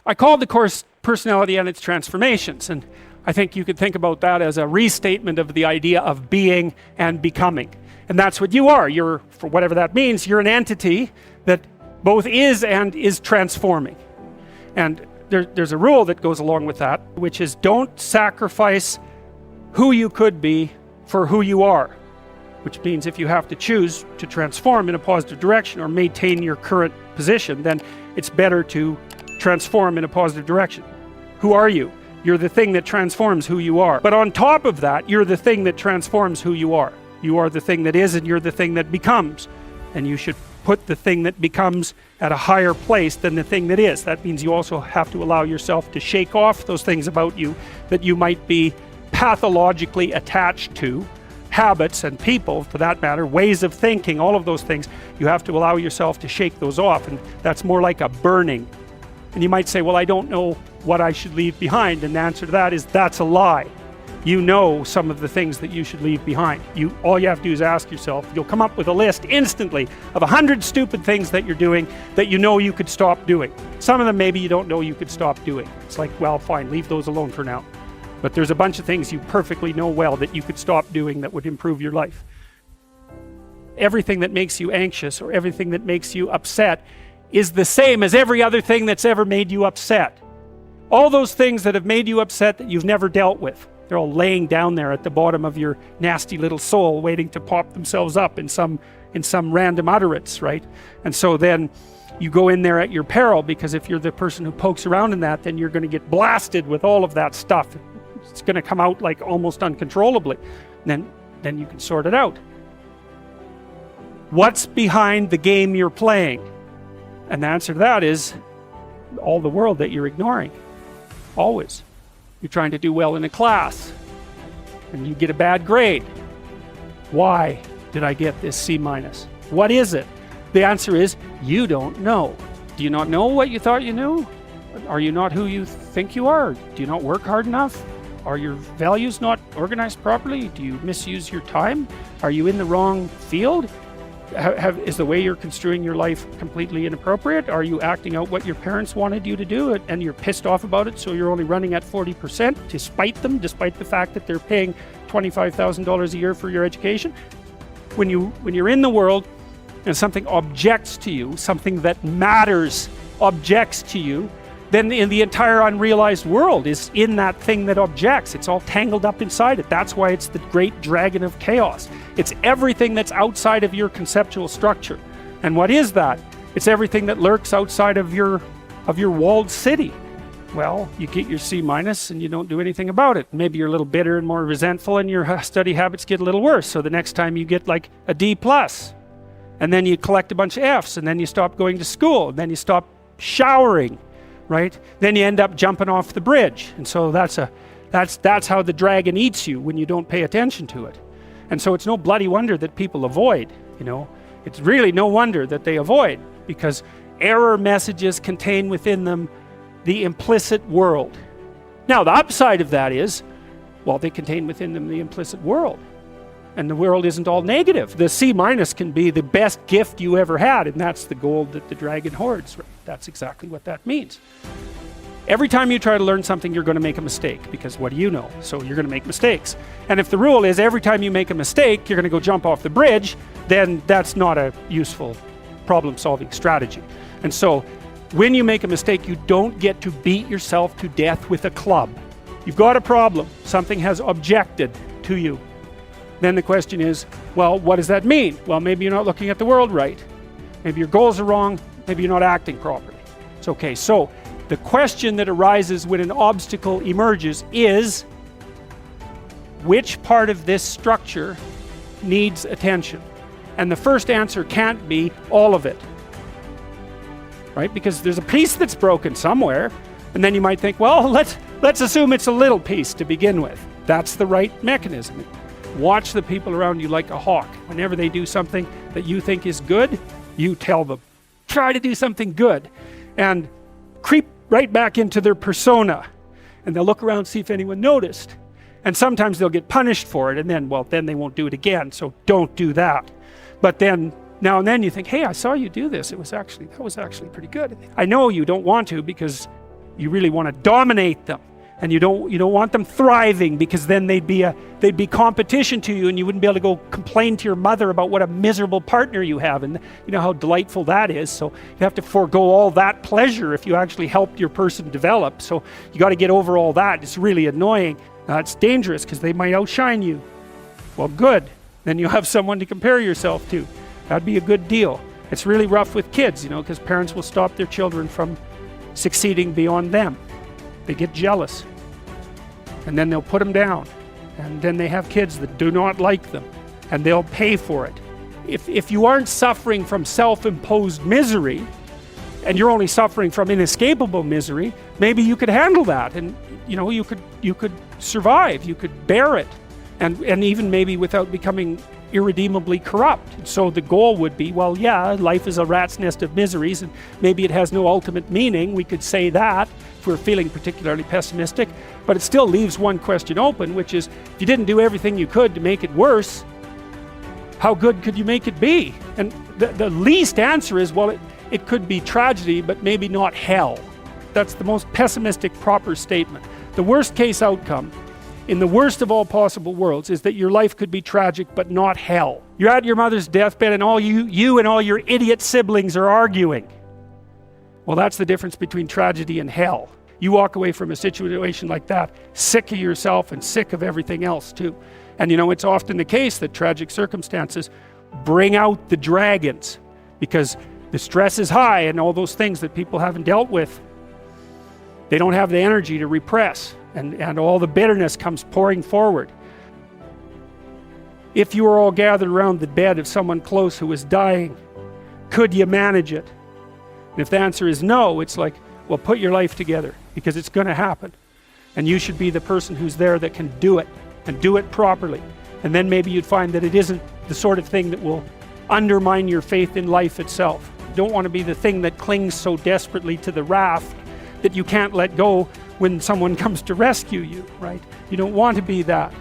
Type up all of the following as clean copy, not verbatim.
I called the course Personality and its Transformations, and I think you could think about that as a restatement of the idea of being and becoming. And that's what you are. You're, for whatever that means, you're an entity that both is and is transforming. And there's a rule that goes along with that, which is don't sacrifice who you could be for who you are. Which means if you have to choose to transform in a positive direction or maintain your current position, then it's better to transform in a positive direction. Who are you? You're the thing that transforms who you are. But on top of that, you're the thing that transforms who you are. You are the thing that is, and you're the thing that becomes. And you should put the thing that becomes at a higher place than the thing that is. That means you also have to allow yourself to shake off those things about you that you might be pathologically attached to. Habits and people, for that matter, ways of thinking, all of those things, you have to allow yourself to shake those off, and that's more like a burning. And you might say, well, I don't know what I should leave behind, and the answer to that is that's a lie. You know some of the things that you should leave behind. All you have to do is ask yourself. You'll come up with a list instantly of 100 stupid things that you're doing that you know you could stop doing. Some of them maybe you don't know you could stop doing. It's like, well, fine, leave those alone for now. But there's a bunch of things you perfectly know well that you could stop doing that would improve your life. Everything that makes you anxious or everything that makes you upset is the same as every other thing that's ever made you upset. All those things that have made you upset that you've never dealt with, they're all laying down there at the bottom of your nasty little soul, waiting to pop themselves up in some random utterance, right? And so then you go in there at your peril, because if you're the person who pokes around in that, then you're going to get blasted with all of that stuff. It's going to come out like almost uncontrollably. Then you can sort it out. What's behind the game you're playing? And the answer to that is all the world that you're ignoring. Always. You're trying to do well in a class, and you get a bad grade. Why did I get this C-? What is it? The answer is you don't know. Do you not know what you thought you knew? Are you not who you think you are? Do you not work hard enough? Are your values not organized properly? Do you misuse your time? Are you in the wrong field? Is the way you're construing your life completely inappropriate? Are you acting out what your parents wanted you to do and you're pissed off about it, so you're only running at 40% to spite them, despite the fact that they're paying $25,000 a year for your education? When you're in the world and something objects to you, something that matters objects to you, then in the entire unrealized world is in that thing that objects. It's all tangled up inside it. That's why it's the great dragon of chaos. It's everything that's outside of your conceptual structure. And what is that? It's everything that lurks outside of your walled city. Well, you get your C- and you don't do anything about it. Maybe you're a little bitter and more resentful, and your study habits get a little worse. So the next time you get like a D+, and then you collect a bunch of Fs, and then you stop going to school, and then you stop showering. Right? Then you end up jumping off the bridge. And so that's how the dragon eats you, when you don't pay attention to it. And so it's no bloody wonder that people avoid, you know. It's really no wonder that they avoid, because error messages contain within them the implicit world. Now the upside of that is, well, they contain within them the implicit world. And the world isn't all negative. The C- can be the best gift you ever had, and that's the gold that the dragon hoards. Right? That's exactly what that means. Every time you try to learn something, you're going to make a mistake, because what do you know? So you're going to make mistakes. And if the rule is every time you make a mistake, you're going to go jump off the bridge, then that's not a useful problem-solving strategy. And so when you make a mistake, you don't get to beat yourself to death with a club. You've got a problem. Something has objected to you. Then the question is, well, what does that mean? Well, maybe you're not looking at the world right. Maybe your goals are wrong. Maybe you're not acting properly. It's okay. So the question that arises when an obstacle emerges is, which part of this structure needs attention? And the first answer can't be all of it. Right? Because there's a piece that's broken somewhere. And then you might think, well, let's assume it's a little piece to begin with. That's the right mechanism. Watch the people around you like a hawk. Whenever they do something that you think is good, you tell them, try to do something good. And creep right back into their persona. And they'll look around, see if anyone noticed. And sometimes they'll get punished for it, and then they won't do it again, so don't do that. But then, now and then you think, hey, I saw you do this. That was actually pretty good. I know you don't want to, because You really want to dominate them, and you don't want them thriving, because then they'd be competition to you, and you wouldn't be able to go complain to your mother about what a miserable partner you have, and you know how delightful that is. So you have to forego all that pleasure if you actually helped your person develop. So you got to get over all that. It's really annoying. It's dangerous because they might outshine you. Well, good. Then you have someone to compare yourself to. That'd be a good deal. It's really rough with kids, you know, because parents will stop their children from succeeding beyond them. They get jealous, and then they'll put them down, and then they have kids that do not like them, and they'll pay for it. If you aren't suffering from self-imposed misery, and you're only suffering from inescapable misery, maybe you could handle that, and you know, you could survive, you could bear it, and even maybe without becoming irredeemably corrupt. So the goal would be, well, yeah, life is a rat's nest of miseries, and maybe it has no ultimate meaning. We could say that if we're feeling particularly pessimistic, but it still leaves one question open, which is, if you didn't do everything you could to make it worse, how good could you make it be? And the least answer is, well, it could be tragedy, but maybe not hell. That's the most pessimistic proper statement. The worst case outcome in the worst of all possible worlds is that your life could be tragic but not hell. You're at your mother's deathbed, and all you and all your idiot siblings are arguing. Well, that's the difference between tragedy and hell. You walk away from a situation like that sick of yourself and sick of everything else too. And you know, it's often the case that tragic circumstances bring out the dragons, because the stress is high, and all those things that people haven't dealt with, they don't have the energy to repress, and all the bitterness comes pouring forward. If you were all gathered around the bed of someone close who was dying, could you manage it? And if the answer is no, it's like, well, put your life together, because it's going to happen, and you should be the person who's there that can do it, and do it properly. And then maybe you'd find that it isn't the sort of thing that will undermine your faith in life itself. You don't want to be the thing that clings so desperately to the raft that you can't let go when someone comes to rescue you, right? You don't want to be that.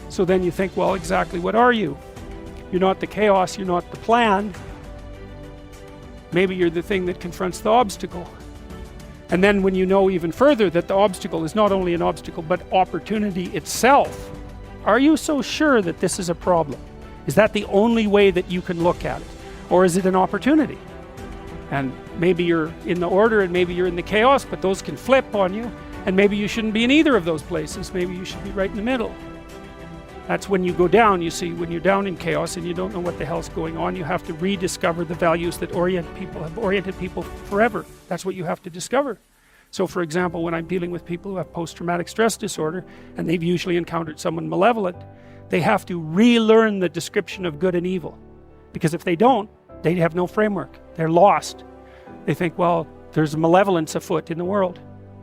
So then you think, well, exactly what are you? You're not the chaos, you're not the plan. Maybe you're the thing that confronts the obstacle. And then when you know even further that the obstacle is not only an obstacle but opportunity itself, are you so sure that this is a problem? Is that the only way that you can look at it? Or is it an opportunity? And maybe you're in the order and maybe you're in the chaos, but those can flip on you, and maybe you shouldn't be in either of those places. Maybe you should be right in the middle. That's when you go down, you see, when you're down in chaos and you don't know what the hell's going on, you have to rediscover the values that have oriented people forever. That's what you have to discover. So for example, when I'm dealing with people who have post-traumatic stress disorder, and they've usually encountered someone malevolent, they have to relearn the description of good and evil. Because if they don't, they have no framework. They're lost. They think, well, there's malevolence afoot in the world,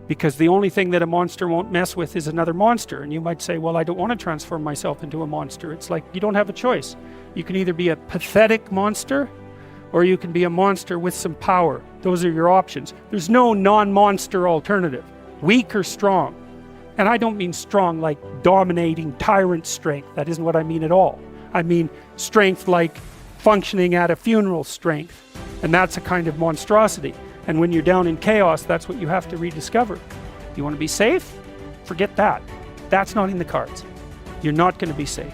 because the only thing that a monster won't mess with is another monster. And you might say, well, I don't want to transform myself into a monster. It's like, you don't have a choice. You can either be a pathetic monster, or you can be a monster with some power. Those are your options. There's no non-monster alternative. Weak or strong. And I don't mean strong like dominating tyrant strength. That isn't what I mean at all. I mean strength like functioning at a funeral strength. And that's a kind of monstrosity. And when you're down in chaos, that's what you have to rediscover. You want to be safe? Forget that. That's not in the cards. You're not going to be safe.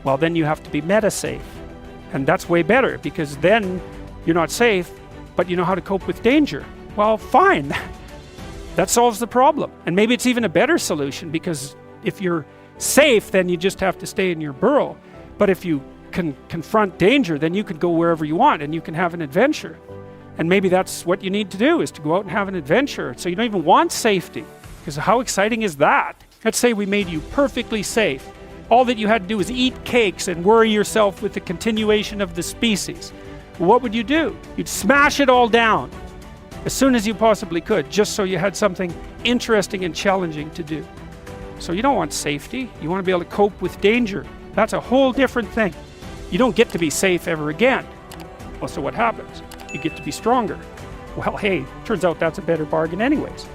Well, then you have to be meta-safe. And that's way better, because then you're not safe, but you know how to cope with danger. Well, fine. That solves the problem. And maybe it's even a better solution, because if you're safe, then you just have to stay in your burrow. But if you can confront danger, then you can go wherever you want, and you can have an adventure. And maybe that's what you need to do, is to go out and have an adventure. So you don't even want safety, because how exciting is that? Let's say we made you perfectly safe. All that you had to do is eat cakes and worry yourself with the continuation of the species. What would you do? You'd smash it all down as soon as you possibly could, just so you had something interesting and challenging to do. So you don't want safety. You want to be able to cope with danger. That's a whole different thing. You don't get to be safe ever again. Well, so what happens? You get to be stronger. Well, hey, turns out that's a better bargain anyways.